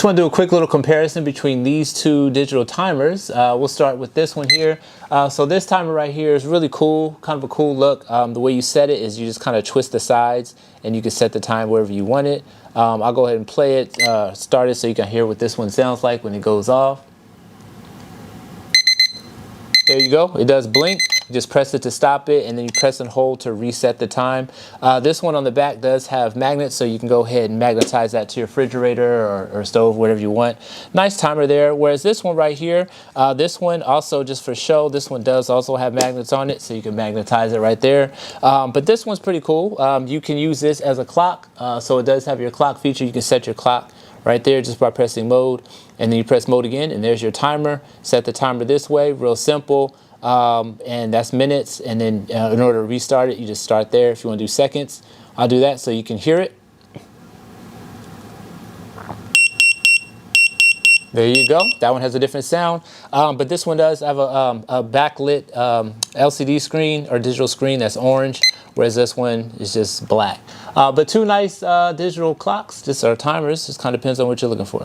Just want to do a quick little comparison between these two digital timers. We'll start with this one here. So this timer right here is really cool, kind of a cool look. The way you set it is you just kind of twist the sides and you can set the time wherever you want it. I'll go ahead and play it, start it so you can hear what this one sounds like when it goes off. There you go, it does blink. You just press it to stop it, and then you press and hold to reset the time. This one on the back does have magnets, so you can go ahead and magnetize that to your refrigerator or stove, whatever you want. Nice timer there. Whereas this one right here, this one also just for show, this one does also have magnets on it, so you can magnetize it right there. But this one's pretty cool. You can use this as a clock, so it does have your clock feature. You can set your clock right there just by pressing mode, and then you press mode again, and there's your timer. Set the timer this way, real simple. And that's minutes, and then in order to restart it, you just start there. If you want to do seconds, I'll do that so you can hear it. There you go. That one has a different sound, but this one does have a backlit LCD screen or digital screen that's orange, whereas this one is just black. But two nice digital clocks, just our timers. Just kind of depends on what you're looking for.